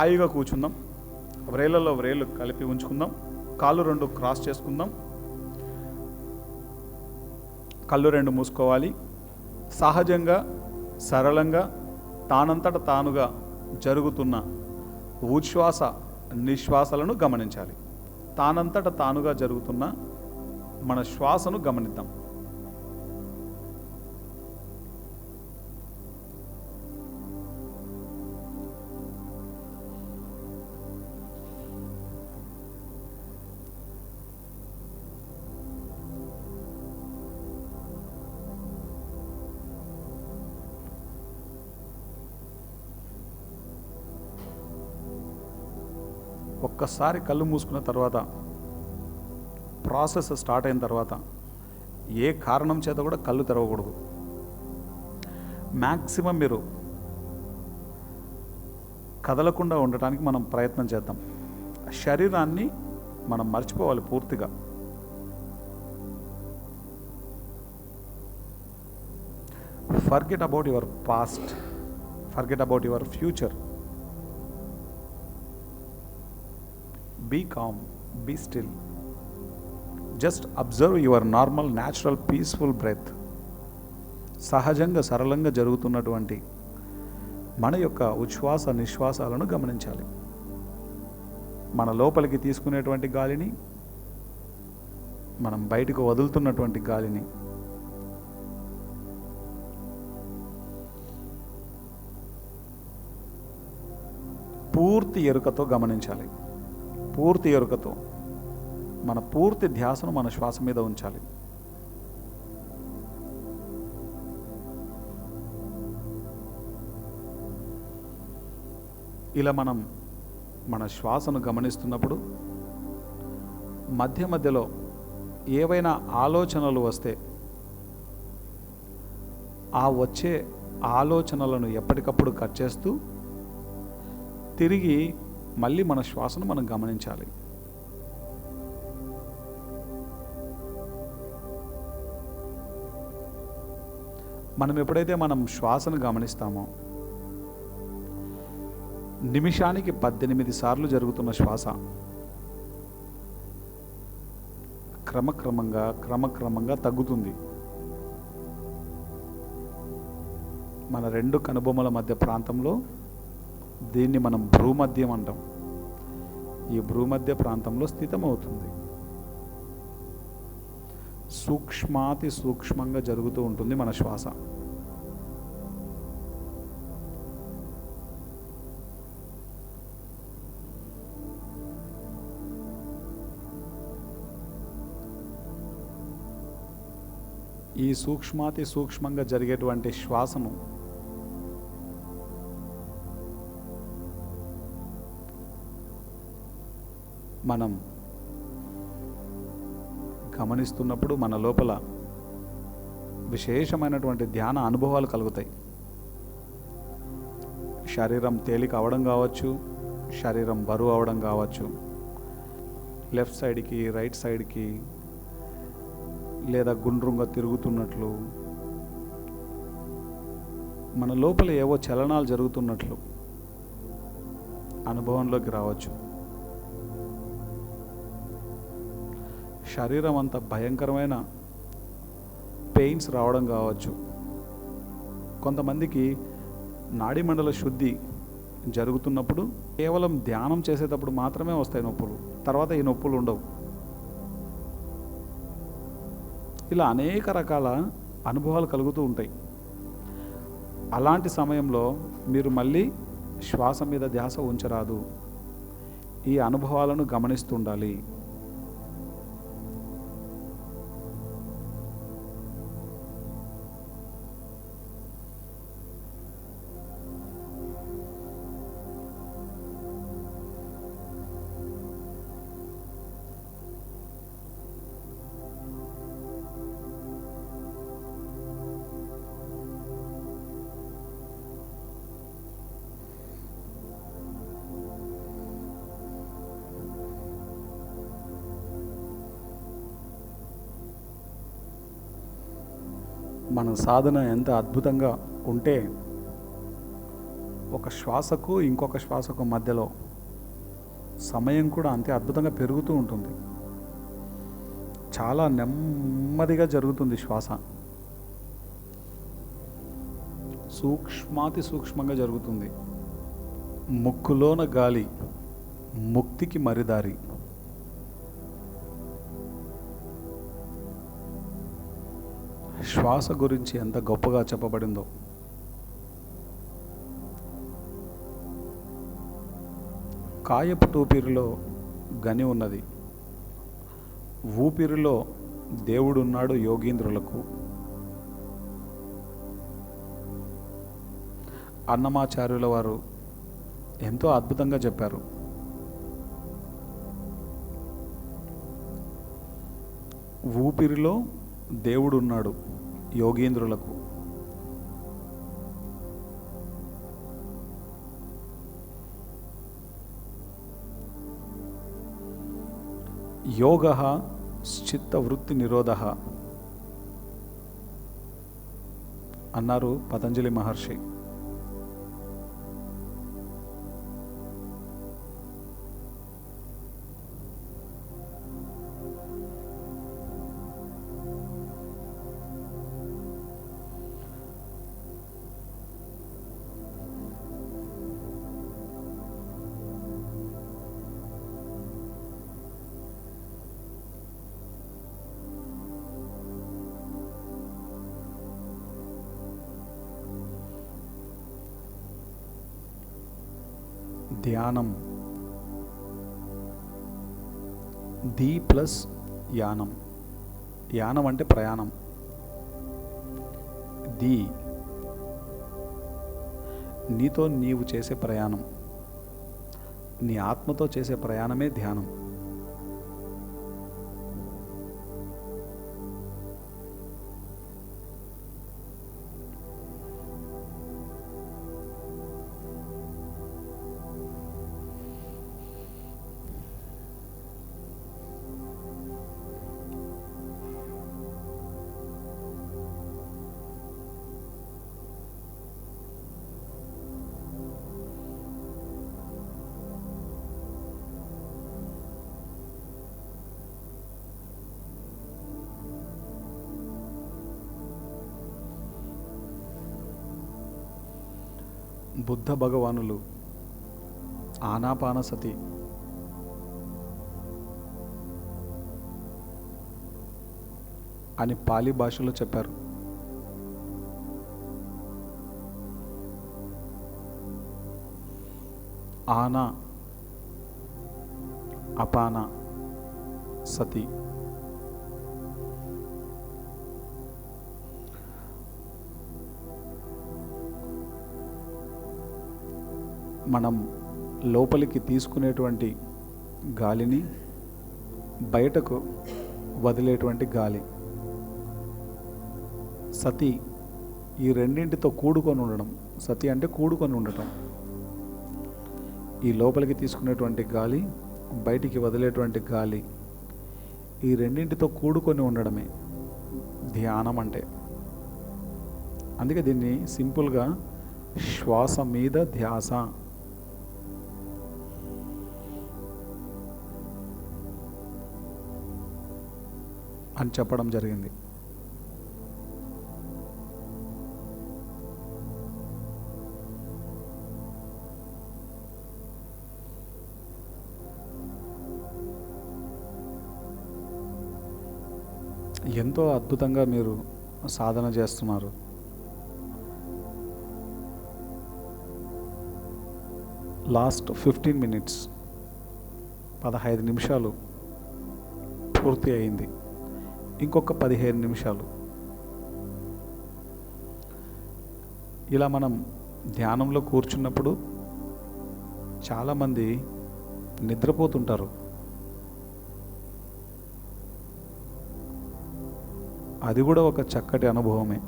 హాయిగా కూర్చుందాం. వ్రేళ్ళలో వ్రేళ్ళు కలిపి ఉంచుకుందాం. కాళ్ళు రెండు క్రాస్ చేసుకుందాం. కళ్ళు రెండు మూసుకోవాలి. సహజంగా సరళంగా తానంతట తానుగా జరుగుతున్న ఉచ్ఛ్వాస నిశ్వాసలను గమనించాలి. తానంతట తానుగా జరుగుతున్న మన శ్వాసను గమనిద్దాం. ఒక్కసారి కళ్ళు మూసుకున్న తర్వాత ప్రాసెస్ స్టార్ట్ అయిన తర్వాత ఏ కారణం చేత కూడా కళ్ళు తెరవకూడదు. మ్యాక్సిమం మీరు కదలకుండా ఉండటానికి మనం ప్రయత్నం చేద్దాం. శరీరాన్ని మనం మర్చిపోవాలి పూర్తిగా. Forget about your past, forget about your future. Be calm, be still. Just observe your normal, natural, peaceful breath. సహజంగా సరళంగా జరుగుతున్నటువంటి మన యొక్క ఉచ్ఛ్వాస నిశ్వాసాలను గమనించాలి. మన లోపలికి తీసుకునేటువంటి గాలిని, మనం బయటకు వదులుతున్నటువంటి గాలిని పూర్తి ఎరుకతో గమనించాలి. పూర్తి ఎరుకతో మన పూర్తి ధ్యాసను మన శ్వాస మీద ఉంచాలి. ఇలా మనం మన శ్వాసను గమనిస్తున్నప్పుడు మధ్య మధ్యలో ఏవైనా ఆలోచనలు వస్తే ఆ వచ్చే ఆలోచనలను ఎప్పటికప్పుడు కట్ చేస్తూ తిరిగి మళ్ళీ మన శ్వాసను మనం గమనించాలి. మనం ఎప్పుడైతే మనం శ్వాసను గమనిస్తామో నిమిషానికి 18 సార్లు జరుగుతున్న శ్వాస క్రమక్రమంగా తగ్గుతుంది. మన రెండు కనుబొమ్మల మధ్య ప్రాంతంలో దీన్ని మనం భ్రూమధ్యం అంటాం. ఈ భ్రూమధ్య ప్రాంతంలో స్థితమవుతుంది. సూక్ష్మాతి సూక్ష్మంగా జరుగుతూ ఉంటుంది మన శ్వాస. ఈ సూక్ష్మాతి సూక్ష్మంగా జరిగేటువంటి శ్వాసను మనం గమనిస్తున్నప్పుడు మన లోపల విశేషమైనటువంటి ధ్యాన అనుభవాలు కలుగుతాయి. శరీరం తేలిక అవడం కావచ్చు, శరీరం బరువు అవడం కావచ్చు, లెఫ్ట్ సైడ్కి రైట్ సైడ్కి లేదా గుండ్రంగా తిరుగుతున్నట్లు, మన లోపల ఏవో చలనాలు జరుగుతున్నట్లు అనుభవంలోకి రావచ్చు. శరీరం అంత భయంకరమైన పెయిన్స్ రావడం కావచ్చు. కొంతమందికి నాడీమండల శుద్ధి జరుగుతున్నప్పుడు కేవలం ధ్యానం చేసేటప్పుడు మాత్రమే వస్తాయి నొప్పులు, తర్వాత ఈ నొప్పులు ఉండవు. ఇలా అనేక రకాల అనుభవాలు కలుగుతూ ఉంటాయి. అలాంటి సమయంలో మీరు మళ్ళీ శ్వాస మీద ధ్యాస ఉంచరాదు. ఈ అనుభవాలను గమనిస్తుండాలి. మన సాధన ఎంత అద్భుతంగా ఉంటే ఒక శ్వాసకు ఇంకొక శ్వాసకు మధ్యలో సమయం కూడా అంతే అద్భుతంగా పెరుగుతూ ఉంటుంది. చాలా నెమ్మదిగా జరుగుతుంది శ్వాస, సూక్ష్మాతి సూక్ష్మంగా జరుగుతుంది. ముక్కులోన గాలి, ముక్తికి మరిదారి. శ్వాస గురించి ఎంత గొప్పగా చెప్పబడిందో. కాయపు టూపిరిలో గని ఉన్నది, ఊపిరిలో దేవుడున్నాడు యోగీంద్రులకు. అన్నమాచార్యుల వారు ఎంతో అద్భుతంగా చెప్పారు. ఊపిరిలో దేవుడున్నాడు యోగీంద్రులకు. యోగః చిత్తవృత్తి నిరోధః అన్నారు పతంజలి మహర్షి. ధ్యానం, ది ప్లస్ యానం. యానం అంటే ప్రయాణం. ది నీతో నీవు చేసే ప్రయాణం, నీ ఆత్మతో చేసే ప్రయాణమే ధ్యానం. బుద్ధ భగవానులు ఆనాపానసతి అని పాలి భాషలో చెప్పారు. ఆనా అపాన సతి. మనం లోపలికి తీసుకునేటువంటి గాలిని, బయటకు వదిలేటువంటి గాలి, సతి, ఈ రెండింటితో కూడుకొని ఉండడం. సతి అంటే కూడుకొని ఉండటం. ఈ లోపలికి తీసుకునేటువంటి గాలి, బయటికి వదిలేటువంటి గాలి, ఈ రెండింటితో కూడుకొని ఉండడమే ధ్యానం అంటే. అందుకే దీన్ని సింపుల్గా శ్వాస మీద ధ్యాస అని చెప్పడం జరిగింది. ఎంతో అద్భుతంగా మీరు సాధన చేస్తున్నారు. లాస్ట్ 15 minutes 15 నిమిషాలు పూర్తి అయింది. ఇంకొక 15 నిమిషాలు. ఇలా మనం ధ్యానంలో కూర్చున్నప్పుడు చాలామంది నిద్రపోతుంటారు. అది కూడా ఒక చక్కటి అనుభవమే.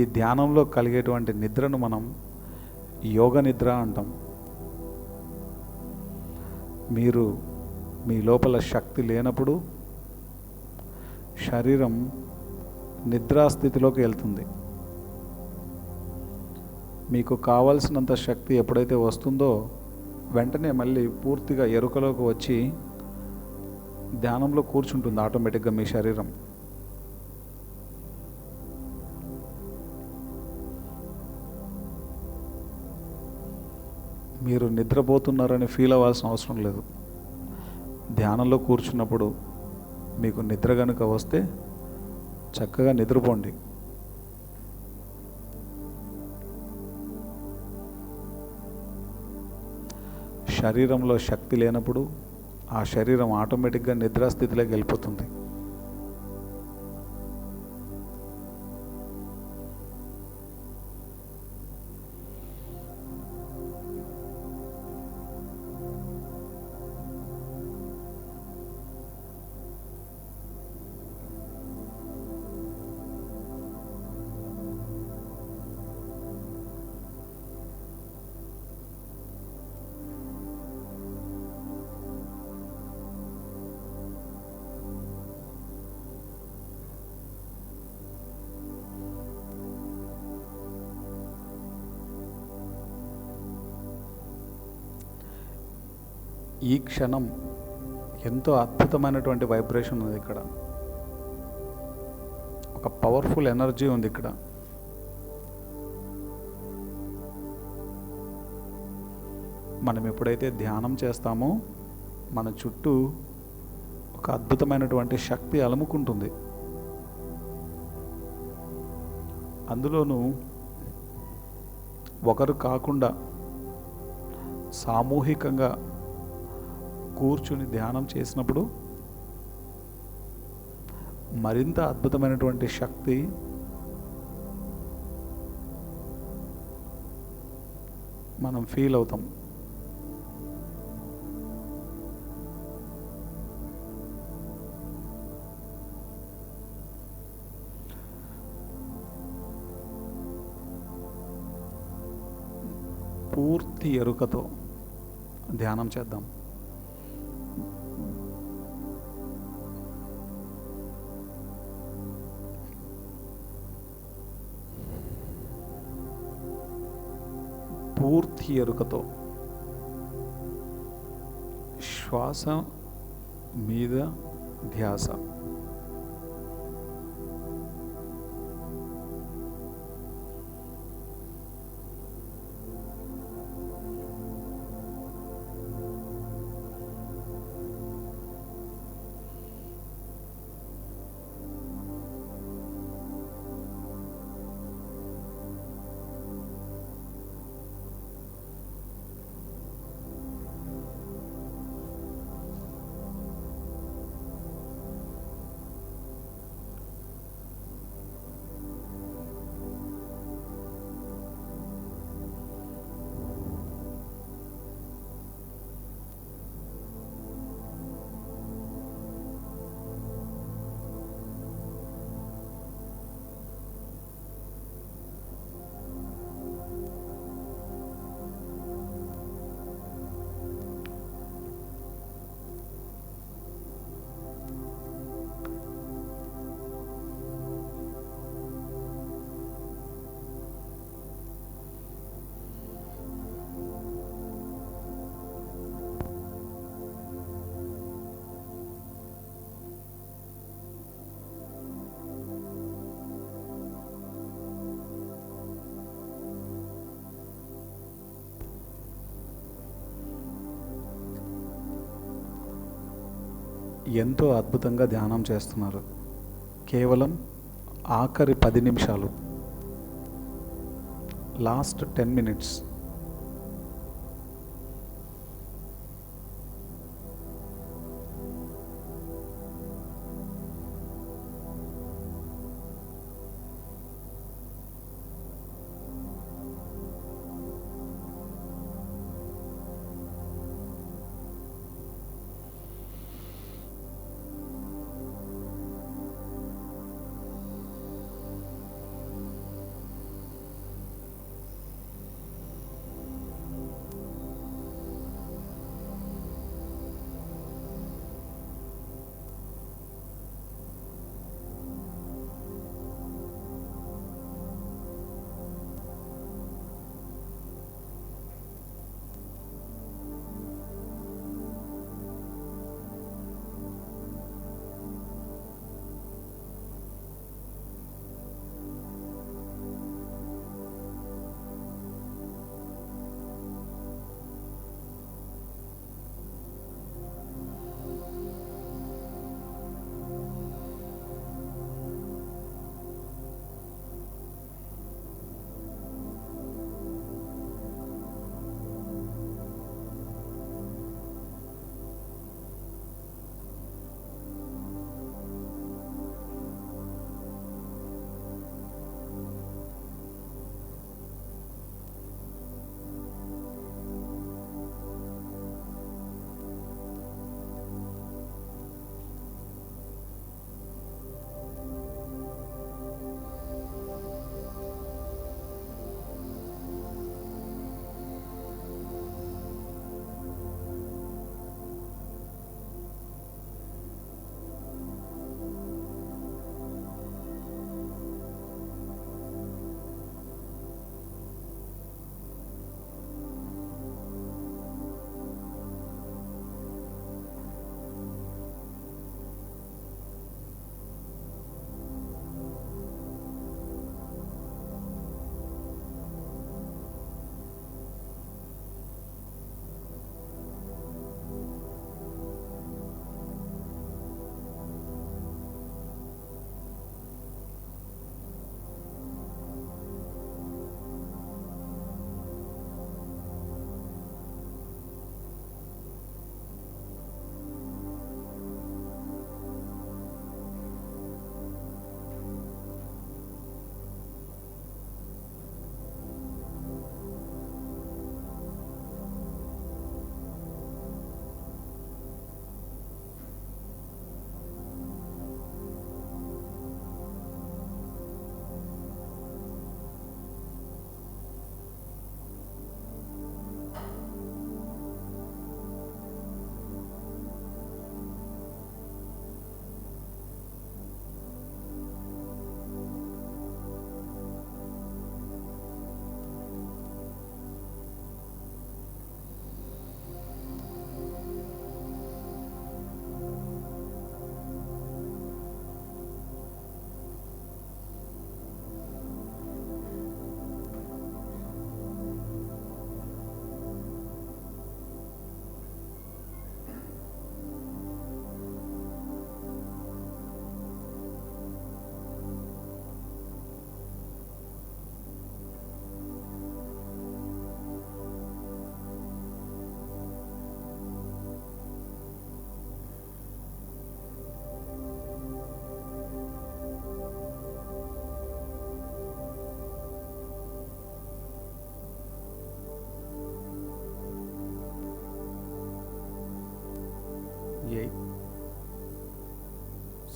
ఈ ధ్యానంలో కలిగేటువంటి నిద్రను మనం యోగ నిద్ర అంటాం. మీరు మీ లోపల శక్తి లేనప్పుడు శరీరం నిద్రాస్థితిలోకి వెళ్తుంది. మీకు కావాల్సినంత శక్తి ఎప్పుడైతే వస్తుందో వెంటనే మళ్ళీ పూర్తిగా ఎరుకలోకి వచ్చి ధ్యానంలో కూర్చుంటుంది ఆటోమేటిక్గా మీ శరీరం. మీరు నిద్రపోతున్నారని ఫీల్ అవ్వాల్సిన అవసరం లేదు. ధ్యానంలో కూర్చున్నప్పుడు మీకు నిద్ర కనుక వస్తే చక్కగా నిద్రపోండి. శరీరంలో శక్తి లేనప్పుడు ఆ శరీరం ఆటోమేటిక్గా నిద్రాస్థితిలోకి వెళ్ళిపోతుంది. ఈ క్షణం ఎంతో అద్భుతమైనటువంటి వైబ్రేషన్ ఉంది ఇక్కడ. ఒక పవర్ఫుల్ ఎనర్జీ ఉంది ఇక్కడ. మనం ఎప్పుడైతే ధ్యానం చేస్తామో మన చుట్టూ ఒక అద్భుతమైనటువంటి శక్తి అలుముకుంటుంది. అందులోనూ ఒకరు కాకుండా సామూహికంగా కూర్చుని ధ్యానం చేసినప్పుడు మరింత అద్భుతమైనటువంటి శక్తి మనం ఫీల్ అవుతాం. పూర్తి ఎరుకతో ధ్యానం చేద్దాం. పూర్తి ఎరుకతో శ్వాస మీద ధ్యాస. ఎంతో అద్భుతంగా ధ్యానం చేస్తున్నారు. కేవలం ఆఖరి 10 నిమిషాలు, లాస్ట్ 10 minutes.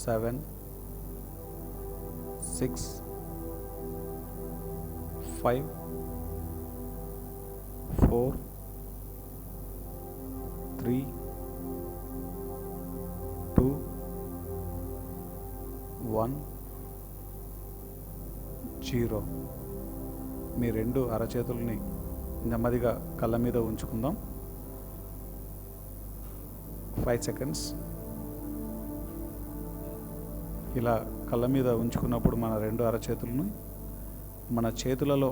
7 6 5 4 3 2 1 0. మీ రెండు అరచేతుల్ని నెమ్మదిగా కళ్ళ మీద ఉంచుకుందాం. 5 సెకండ్స్. ఇలా కళ్ళ మీద ఉంచుకున్నప్పుడు మన రెండు అరచేతులను మన చేతులలో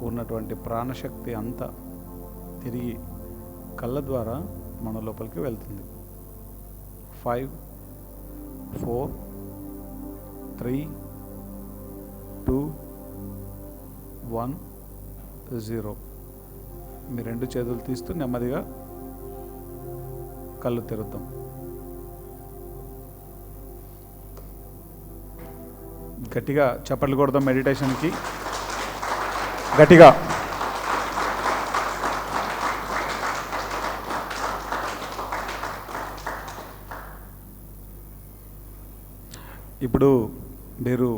ఉన్నటువంటి ప్రాణశక్తి అంతా తిరిగి కళ్ళ ద్వారా మన లోపలికి వెళ్తుంది. 5 4 3 2 1 0. మీ రెండు చేతులు తీస్తూ నెమ్మదిగా కళ్ళు తెరుద్దాం. గట్టిగా చప్పట్లు కొడదాం మెడిటేషన్కి. గట్టిగా. ఇప్పుడు మీరు